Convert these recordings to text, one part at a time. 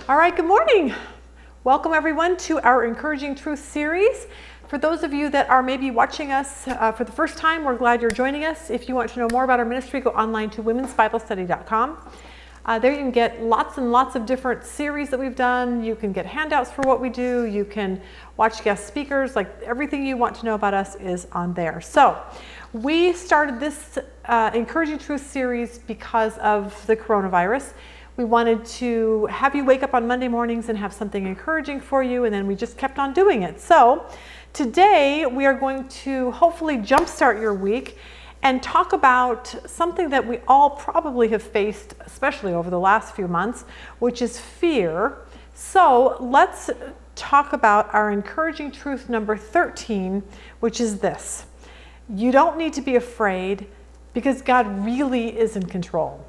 All right, good morning. Welcome everyone to our Encouraging Truth series. For those of you that are maybe watching us for the first time, we're glad you're joining us. If you want to know more about our ministry, go online to womensbiblestudy.com. There you can get lots and lots of different series that we've done. You can get handouts for what we do. You can watch guest speakers. Like everything you want to know about us is on there. So we started this Encouraging Truth series because of the coronavirus. We wanted to have you wake up on Monday mornings and have something encouraging for you, and then we just kept on doing it. So today we are going to hopefully jumpstart your week and talk about something that we all probably have faced, especially over the last few months, which is fear. So let's talk about our Encouraging Truth number 13, which is this. You don't need to be afraid because God really is in control.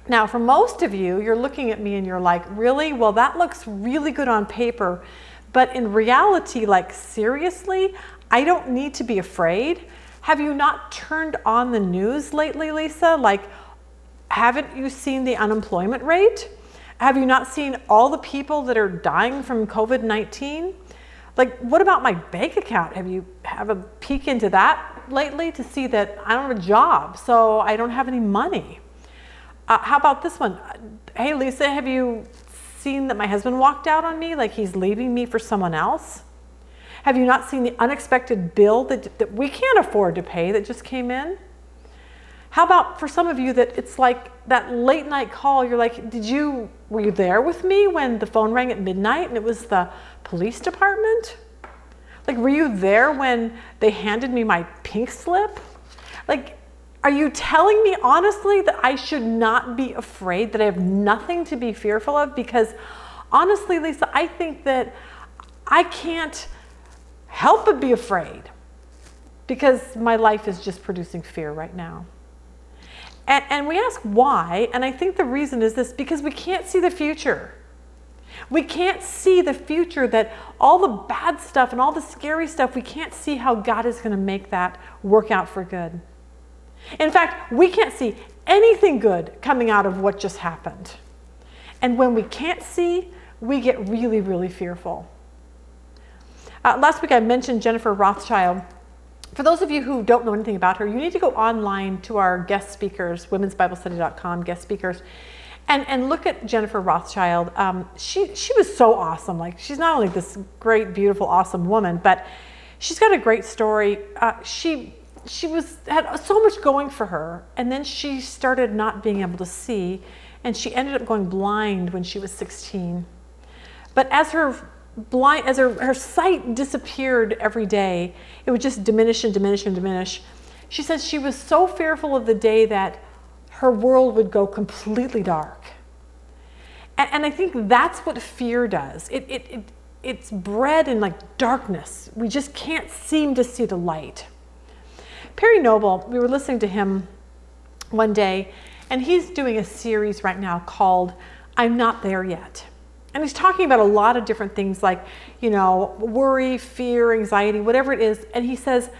Now, for most of you, you're looking at me and you're like, really? Well, that looks really good on paper. But in reality, like seriously, I don't need to be afraid. Have you not turned on the news lately, Lisa? Like, haven't you seen the unemployment rate? Have you not seen all the people that are dying from COVID-19? Like, what about my bank account? Have you have a peek into that lately to see that I don't have a job, so I don't have any money? How about this one? Hey, Lisa, have you seen that my husband walked out on me like he's leaving me for someone else? Have you not seen the unexpected bill that we can't afford to pay that just came in? How about for some of you that it's like that late night call, you're like, were you there with me when the phone rang at midnight and it was the police department? Like, were you there when they handed me my pink slip? Like, are you telling me honestly that I should not be afraid, that I have nothing to be fearful of? Because honestly, Lisa, I think that I can't help but be afraid because my life is just producing fear right now. And we ask why, and I think the reason is this, because we can't see the future. We can't see the future, that all the bad stuff and all the scary stuff, we can't see how God is going to make that work out for good. In fact, we can't see anything good coming out of what just happened. And when we can't see, we get really, really fearful. Last week I mentioned Jennifer Rothschild. For those of you who don't know anything about her, you need to go online to our guest speakers, womensbiblestudy.com guest speakers, and look at Jennifer Rothschild. She was so awesome. Like, she's not only this great, beautiful, awesome woman, but she's got a great story. She had so much going for her, and then she started not being able to see, and she ended up going blind when she was 16. But as her sight disappeared every day, it would just diminish and diminish and diminish. She says she was so fearful of the day that her world would go completely dark. And I think that's what fear does. It's bred in like darkness. We just can't seem to see the light. Perry Noble, we were listening to him one day, and he's doing a series right now called I'm Not There Yet. And he's talking about a lot of different things like, worry, fear, anxiety, whatever it is. And he says,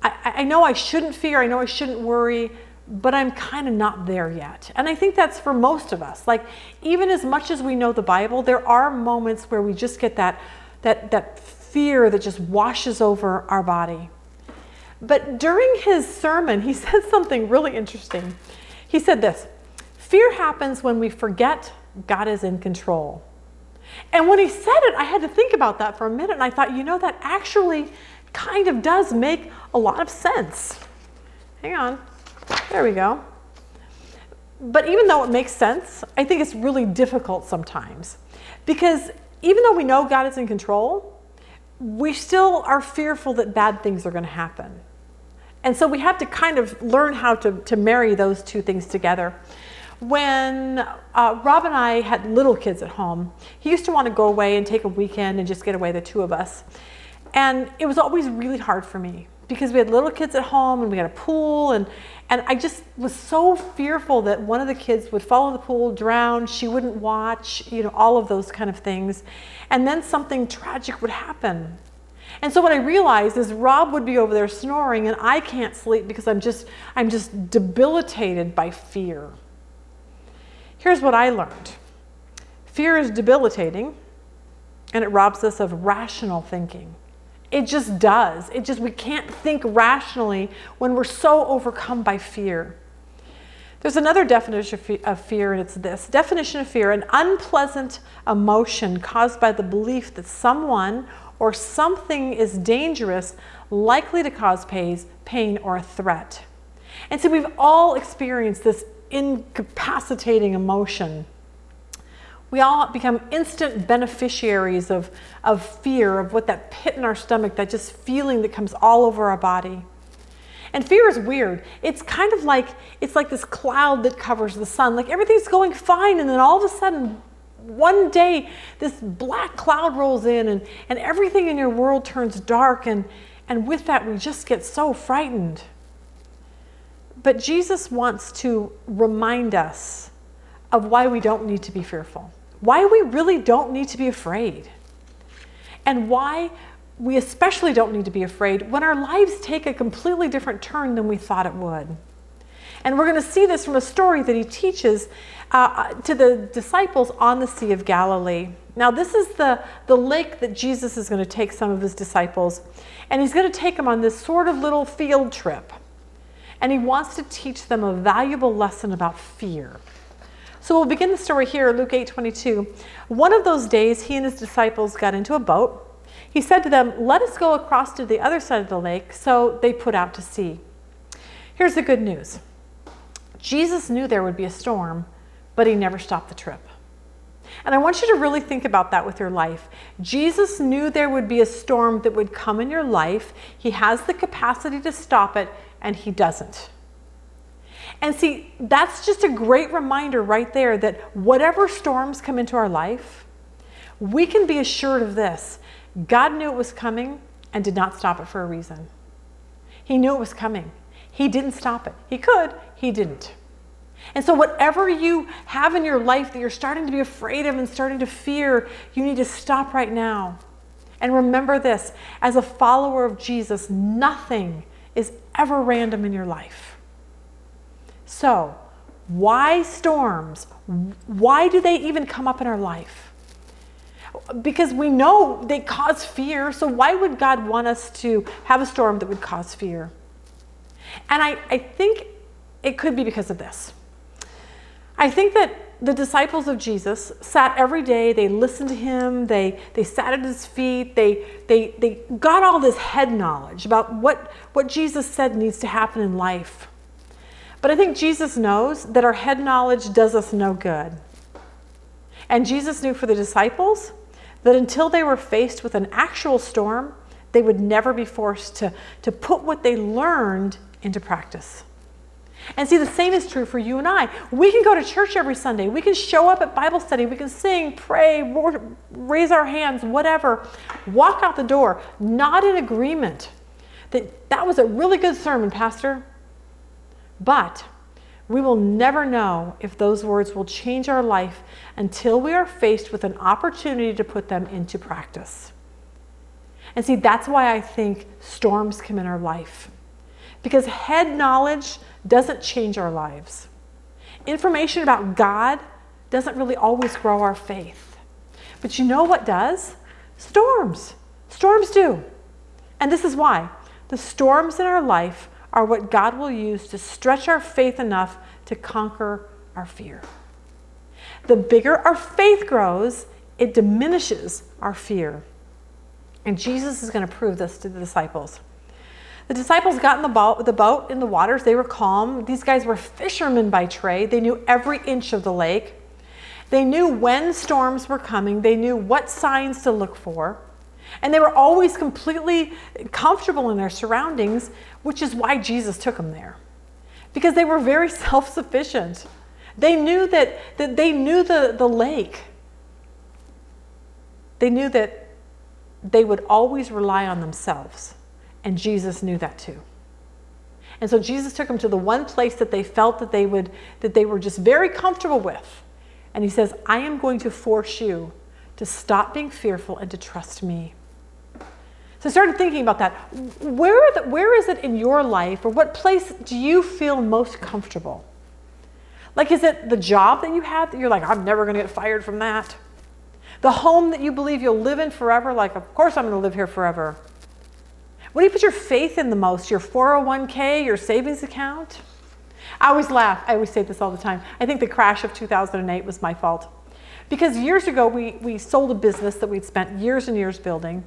I know I shouldn't fear, I know I shouldn't worry, but I'm kind of not there yet. And I think that's for most of us. Like, even as much as we know the Bible, there are moments where we just get that fear that just washes over our body. But during his sermon, he said something really interesting. He said this: fear happens when we forget God is in control. And when he said it, I had to think about that for a minute, and I thought, that actually kind of does make a lot of sense. Hang on. There we go. But even though it makes sense, I think it's really difficult sometimes. Because even though we know God is in control, we still are fearful that bad things are going to happen. And so we have to kind of learn how to marry those two things together. When Rob and I had little kids at home, he used to want to go away and take a weekend and just get away, the two of us. And it was always really hard for me because we had little kids at home and we had a pool, and I just was so fearful that one of the kids would fall in the pool, drown, she wouldn't watch, all of those kind of things. And then something tragic would happen. And so what I realized is Rob would be over there snoring and I can't sleep because I'm just debilitated by fear. Here's what I learned. Fear is debilitating, and it robs us of rational thinking. It just does. We can't think rationally when we're so overcome by fear. There's another definition of fear, and it's this. Definition of fear: an unpleasant emotion caused by the belief that someone or something is dangerous, likely to cause pain or a threat. And so we've all experienced this incapacitating emotion. We all become instant beneficiaries of fear, of what that pit in our stomach, that just feeling that comes all over our body. And fear is weird. It's kind of like, it's like this cloud that covers the sun. Like everything's going fine, and then all of a sudden, one day, this black cloud rolls in, and everything in your world turns dark, and with that, we just get so frightened. But Jesus wants to remind us of why we don't need to be fearful. Why we really don't need to be afraid. And why we especially don't need to be afraid when our lives take a completely different turn than we thought it would. And we're going to see this from a story that he teaches to the disciples on the Sea of Galilee. Now, this is the lake that Jesus is going to take some of his disciples, and he's going to take them on this sort of little field trip. And he wants to teach them a valuable lesson about fear. So we'll begin the story here, Luke 8:22. One of those days, he and his disciples got into a boat. He said to them, "Let us go across to the other side of the lake." So they put out to sea. Here's the good news. Jesus knew there would be a storm, but he never stopped the trip. And I want you to really think about that with your life. Jesus knew there would be a storm that would come in your life. He has the capacity to stop it, and he doesn't. And see, that's just a great reminder right there that whatever storms come into our life, we can be assured of this. God knew it was coming and did not stop it for a reason. He knew it was coming. He didn't stop it. He could, he didn't. And so whatever you have in your life that you're starting to be afraid of and starting to fear, you need to stop right now. And remember this, as a follower of Jesus, nothing is ever random in your life. So, why storms? Why do they even come up in our life? Because we know they cause fear, so why would God want us to have a storm that would cause fear? And I think it could be because of this. I think that the disciples of Jesus sat every day, they listened to him, they sat at his feet, they got all this head knowledge about what Jesus said needs to happen in life. But I think Jesus knows that our head knowledge does us no good. And Jesus knew for the disciples that until they were faced with an actual storm, they would never be forced to put what they learned into practice. And see, the same is true for you and I. We can go to church every Sunday. We can show up at Bible study. We can sing, pray, raise our hands, whatever. Walk out the door, not in agreement that was a really good sermon, Pastor. But we will never know if those words will change our life until we are faced with an opportunity to put them into practice. And see, that's why I think storms come in our life. Because head knowledge doesn't change our lives. Information about God doesn't really always grow our faith. But you know what does? Storms. Storms do. And this is why. The storms in our life are what God will use to stretch our faith enough to conquer our fear. The bigger our faith grows, it diminishes our fear. And Jesus is going to prove this to the disciples. The disciples got in the boat in the waters. They were calm. These guys were fishermen by trade. They knew every inch of the lake. They knew when storms were coming. They knew what signs to look for. And they were always completely comfortable in their surroundings, which is why Jesus took them there. Because they were very self-sufficient. They knew that they knew the lake. They knew that they would always rely on themselves. And Jesus knew that too. And so Jesus took them to the one place that they felt that they were just very comfortable with. And he says, I am going to force you to stop being fearful and to trust me. So I started thinking about that. Where is it in your life, or what place do you feel most comfortable? Like, is it the job that you have that you're like, I'm never going to get fired from that? The home that you believe you'll live in forever, like, of course I'm going to live here forever. What do you put your faith in the most? Your 401k, your savings account? I always laugh. I always say this all the time. I think the crash of 2008 was my fault. Because years ago, we sold a business that we'd spent years and years building.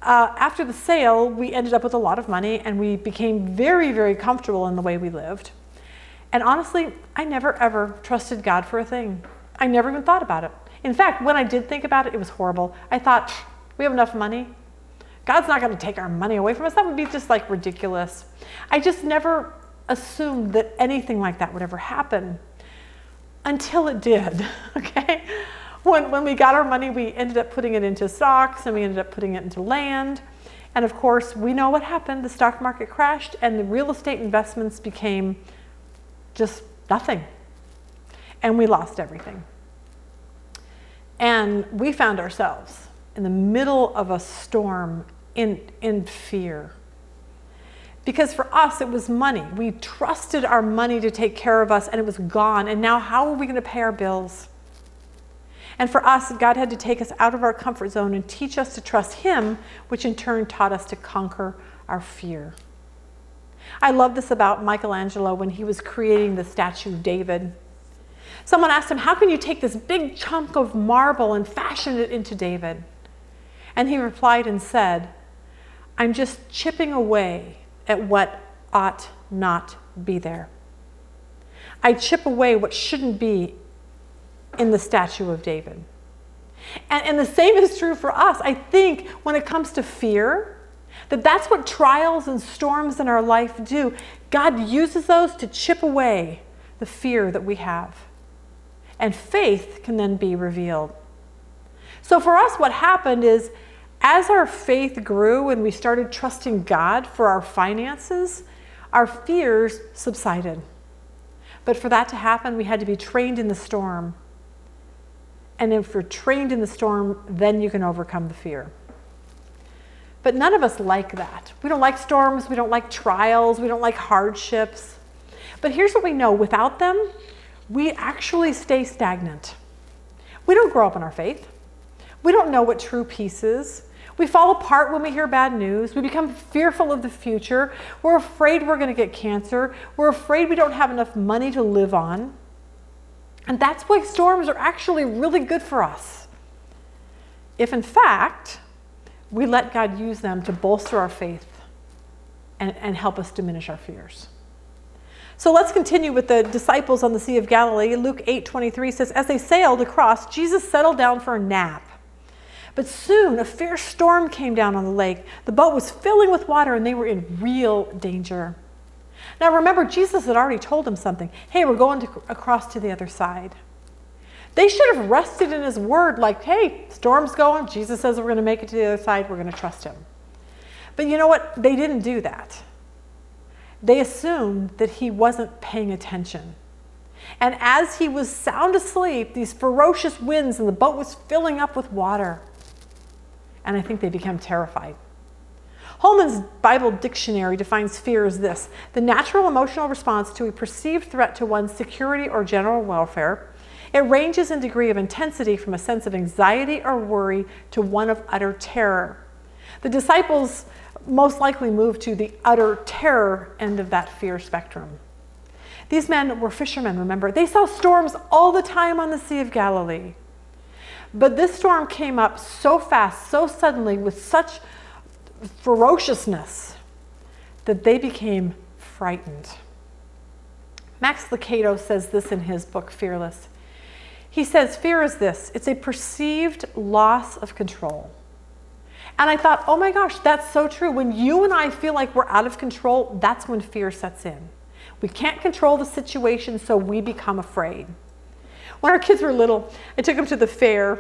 After the sale, we ended up with a lot of money, and we became very, very comfortable in the way we lived. And honestly, I never, ever trusted God for a thing. I never even thought about it. In fact, when I did think about it, it was horrible. I thought, we have enough money. God's not going to take our money away from us. That would be just like ridiculous. I just never assumed that anything like that would ever happen until it did, okay? When we got our money, we ended up putting it into stocks, and we ended up putting it into land. And of course, we know what happened. The stock market crashed, and the real estate investments became just nothing. And we lost everything. And we found ourselves in the middle of a storm in fear. Because for us, it was money. We trusted our money to take care of us, and it was gone. And now how are we going to pay our bills? And for us, God had to take us out of our comfort zone and teach us to trust Him, which in turn taught us to conquer our fear. I love this about Michelangelo when he was creating the statue of David. Someone asked him, how can you take this big chunk of marble and fashion it into David? And he replied and said, I'm just chipping away at what ought not be there. I chip away what shouldn't be in the statue of David. And the same is true for us. I think when it comes to fear, that's what trials and storms in our life do. God uses those to chip away the fear that we have. And faith can then be revealed. So for us, what happened is, as our faith grew and we started trusting God for our finances, our fears subsided. But for that to happen, we had to be trained in the storm. And if you're trained in the storm, then you can overcome the fear. But none of us like that. We don't like storms, we don't like trials, we don't like hardships. But here's what we know, without them, we actually stay stagnant. We don't grow up in our faith. We don't know what true peace is. We fall apart when we hear bad news. We become fearful of the future. We're afraid we're going to get cancer. We're afraid we don't have enough money to live on. And that's why storms are actually really good for us. If in fact, we let God use them to bolster our faith and help us diminish our fears. So let's continue with the disciples on the Sea of Galilee. Luke 8:23 says, as they sailed across, Jesus settled down for a nap. But soon a fierce storm came down on the lake. The boat was filling with water, and they were in real danger. Now remember, Jesus had already told them something. Hey, we're going across to the other side. They should have rested in His word, like, hey, storm's going. Jesus says we're going to make it to the other side. We're going to trust Him. But you know what? They didn't do that. They assumed that He wasn't paying attention. And as He was sound asleep, these ferocious winds and the boat was filling up with water. And I think they became terrified. Holman's Bible dictionary defines fear as this: the natural emotional response to a perceived threat to one's security or general welfare. It ranges in degree of intensity from a sense of anxiety or worry to one of utter terror. The disciples most likely moved to the utter terror end of that fear spectrum. These men were fishermen, remember? They saw storms all the time on the Sea of Galilee. But this storm came up so fast, so suddenly, with such ferociousness, that they became frightened. Max Lucado says this in his book, Fearless. He says, fear is this: it's a perceived loss of control. And I thought, oh my gosh, that's so true. When you and I feel like we're out of control, that's when fear sets in. We can't control the situation, so we become afraid. When our kids were little, I took them to the fair,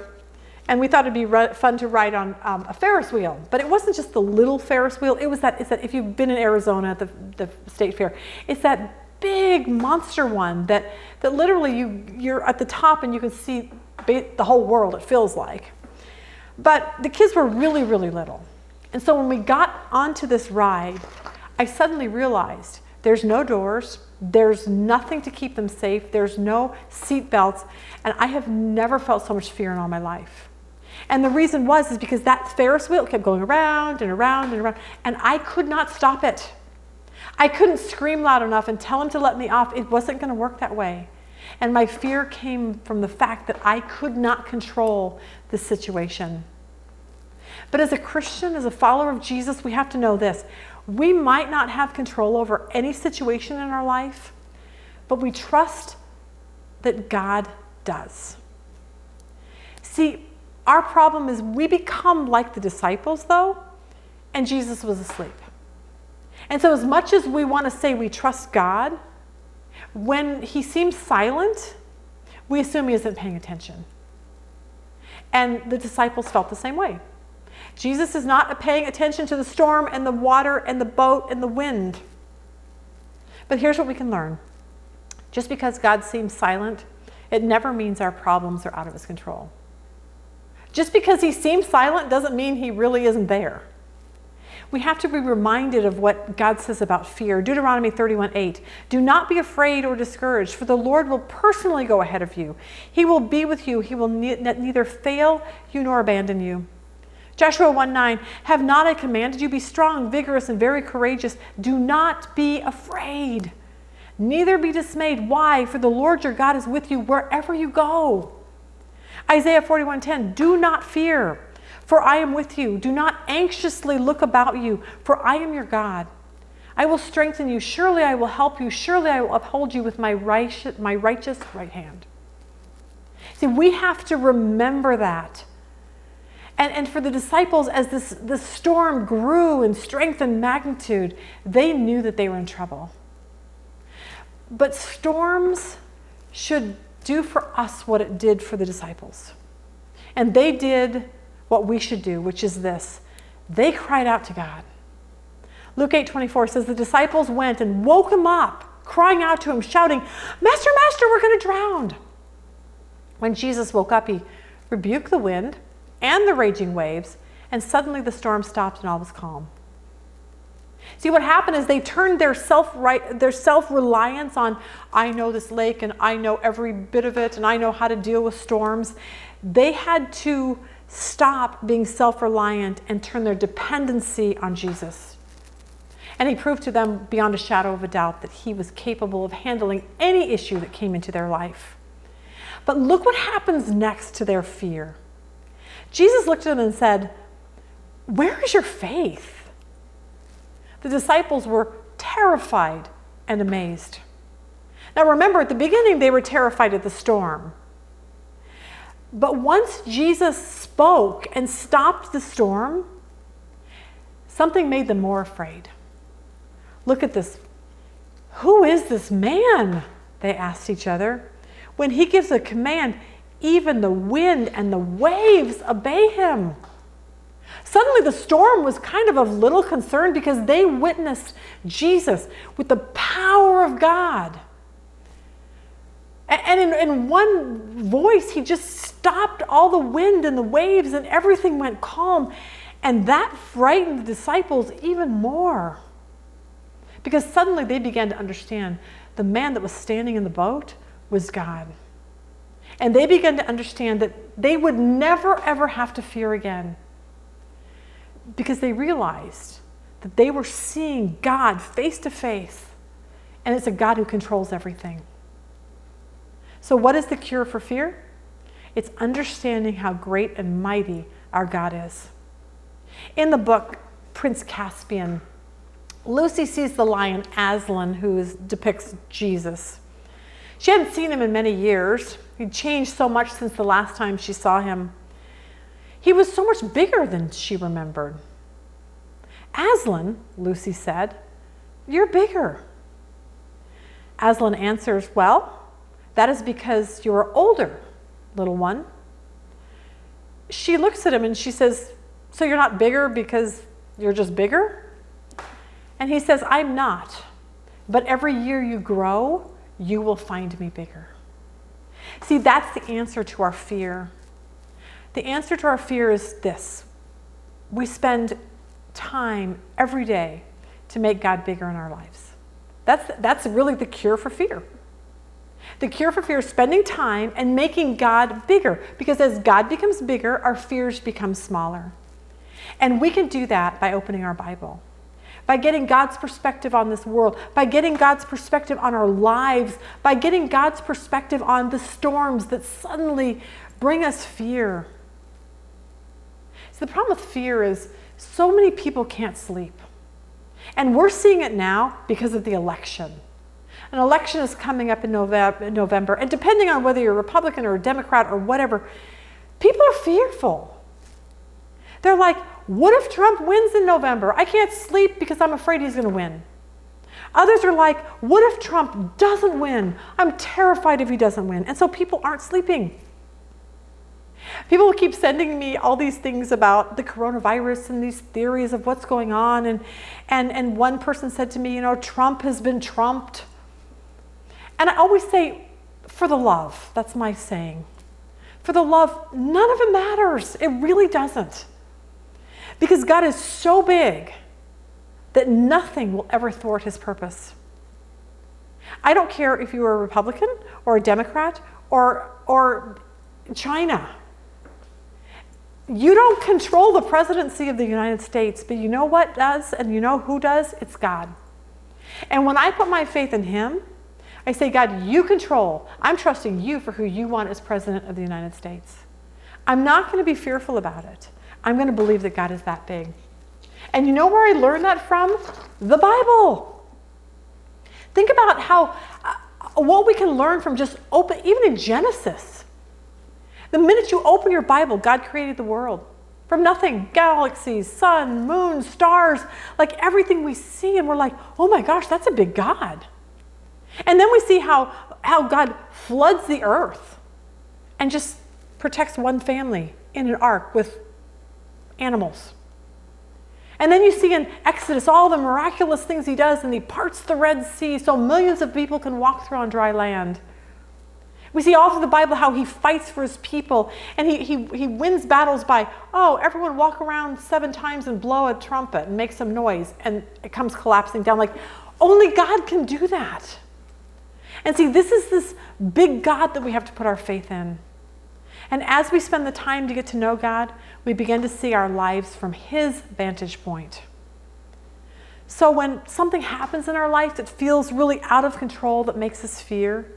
and we thought it'd be fun to ride on a Ferris wheel. But it wasn't just the little Ferris wheel. It's that if you've been in Arizona at the state fair, it's that big monster one that literally you're at the top and you can see the whole world, it feels like. But the kids were really, really little. And so when we got onto this ride, I suddenly realized there's no doors, there's nothing to keep them safe, there's no seat belts, and I have never felt so much fear in all my life. And the reason is because that Ferris wheel kept going around and around and around, and I could not stop it. I couldn't scream loud enough and tell him to let me off. It wasn't going to work that way. And my fear came from the fact that I could not control this situation. But as a Christian, as a follower of Jesus, we have to know this. We might not have control over any situation in our life, but we trust that God does. See, our problem is we become like the disciples, though, and Jesus was asleep. And so as much as we want to say we trust God, when he seems silent, we assume he isn't paying attention. And the disciples felt the same way. Jesus is not paying attention to the storm and the water and the boat and the wind. But here's what we can learn. Just because God seems silent, it never means our problems are out of his control. Just because he seems silent doesn't mean he really isn't there. We have to be reminded of what God says about fear. Deuteronomy 31:8. Do not be afraid or discouraged, for the Lord will personally go ahead of you. He will be with you. He will neither fail you nor abandon you. Joshua 1:9. Have not I commanded you? Be strong, vigorous, and very courageous. Do not be afraid. Neither be dismayed. Why? For the Lord your God is with you wherever you go. Isaiah 41:10. Do not fear, for I am with you. Do not anxiously look about you, for I am your God. I will strengthen you. Surely I will help you. Surely I will uphold you with my righteous right hand. See, we have to remember that. And for the disciples, as this storm grew in strength and magnitude, they knew that they were in trouble. But storms should do for us what it did for the disciples. And they did what we should do, which is this. They cried out to God. Luke 8:24 says, the disciples went and woke him up, crying out to him, shouting, Master, Master, we're going to drown. When Jesus woke up, he rebuked the wind and the raging waves, and suddenly the storm stopped and all was calm. See, what happened is they turned their self-reliance on, I know this lake and I know every bit of it and I know how to deal with storms. They had to stop being self-reliant and turn their dependency on Jesus. And he proved to them beyond a shadow of a doubt that he was capable of handling any issue that came into their life. But look what happens next to their fear. Jesus looked at them and said, where is your faith? The disciples were terrified and amazed. Now remember, at the beginning, they were terrified at the storm. But once Jesus spoke and stopped the storm, something made them more afraid. Look at this. Who is this man? They asked each other. When he gives a command, even the wind and the waves obey him. Suddenly the storm was kind of little concern because they witnessed Jesus with the power of God. And in one voice, he just stopped all the wind and the waves and everything went calm. And that frightened the disciples even more. Because suddenly they began to understand the man that was standing in the boat was God. And they began to understand that they would never, ever have to fear again. Because they realized that they were seeing God face to face. And it's a God who controls everything. So what is the cure for fear? It's understanding how great and mighty our God is. In the book, Prince Caspian, Lucy sees the lion Aslan, who depicts Jesus. She hadn't seen him in many years. He'd changed so much since the last time she saw him. He was so much bigger than she remembered. Aslan, Lucy said, you're bigger. Aslan answers, well, that is because you're older, little one. She looks at him and she says, so you're not bigger because you're just bigger? And he says, I'm not. But every year you grow, you will find me bigger. See, that's the answer to our fear. The answer to our fear is this. We spend time every day to make God bigger in our lives. That's really the cure for fear. The cure for fear is spending time and making God bigger, because as God becomes bigger, our fears become smaller. And we can do that by opening our Bible, by getting God's perspective on this world, by getting God's perspective on our lives, by getting God's perspective on the storms that suddenly bring us fear. So the problem with fear is so many people can't sleep. And we're seeing it now because of the election. An election is coming up in November, and depending on whether you're a Republican or a Democrat or whatever, people are fearful. They're like, what if Trump wins in November? I can't sleep because I'm afraid he's going to win. Others are like, what if Trump doesn't win? I'm terrified if he doesn't win. And so people aren't sleeping. People will keep sending me all these things about the coronavirus and these theories of what's going on. And one person said to me, Trump has been trumped. And I always say, for the love, that's my saying. For the love, none of it matters. It really doesn't. Because God is so big that nothing will ever thwart his purpose. I don't care if you are a Republican or a Democrat or China. You don't control the presidency of the United States, but you know what does, and you know who does? It's God. And when I put my faith in him, I say, God, you control. I'm trusting you for who you want as president of the United States. I'm not going to be fearful about it. I'm going to believe that God is that big. And you know where I learned that from? The Bible. Think about how, what we can learn from just even in Genesis. The minute you open your Bible, God created the world. From nothing, galaxies, sun, moon, stars, like everything we see, and we're like, oh my gosh, that's a big God. And then we see how God floods the earth and just protects one family in an ark with animals. And then you see in Exodus all the miraculous things he does, and he parts the Red Sea so millions of people can walk through on dry land. We see all through the Bible how he fights for his people, and he wins battles by, everyone walk around 7 times and blow a trumpet and make some noise, and it comes collapsing down. Like, only God can do that. And see, this is this big God that we have to put our faith in. And as we spend the time to get to know God, we begin to see our lives from his vantage point. So when something happens in our life that feels really out of control, that makes us fear,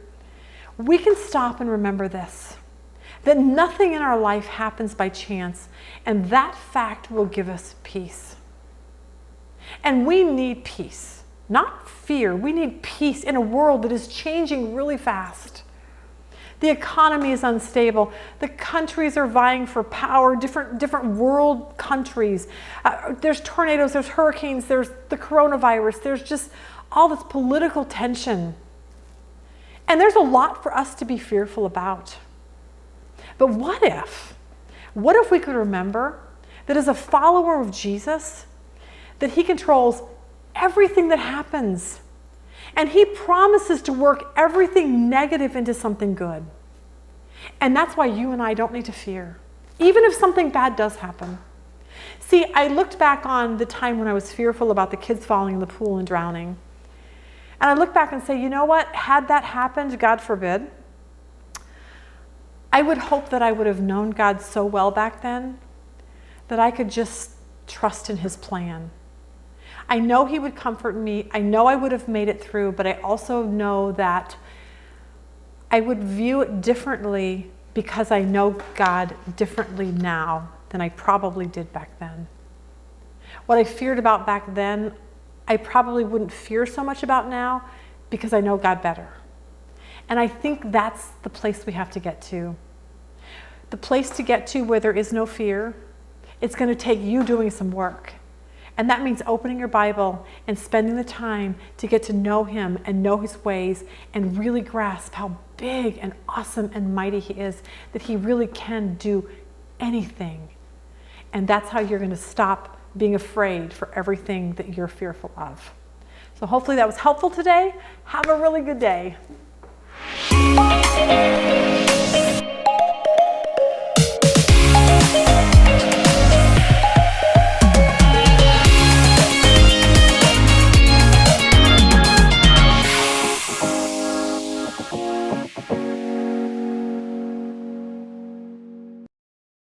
we can stop and remember this, that nothing in our life happens by chance, and that fact will give us peace. And we need peace, not fear. We need peace in a world that is changing really fast. The economy is unstable. The countries are vying for power, different world countries. There's tornadoes, there's hurricanes, there's the coronavirus, there's just all this political tension. And there's a lot for us to be fearful about. But what if we could remember that as a follower of Jesus, that he controls everything that happens. And he promises to work everything negative into something good. And that's why you and I don't need to fear, even if something bad does happen. See, I looked back on the time when I was fearful about the kids falling in the pool and drowning. And I look back and say, you know what? Had that happened, God forbid, I would hope that I would have known God so well back then that I could just trust in his plan. I know he would comfort me. I know I would have made it through, but I also know that I would view it differently because I know God differently now than I probably did back then. What I feared about back then, I probably wouldn't fear so much about now because I know God better. And I think that's the place we have to get to. The place to get to where there is no fear, it's going to take you doing some work. And that means opening your Bible and spending the time to get to know him and know his ways and really grasp how big and awesome and mighty he is, that he really can do anything. And that's how you're going to stop being afraid for everything that you're fearful of. So hopefully that was helpful today. Have a really good day.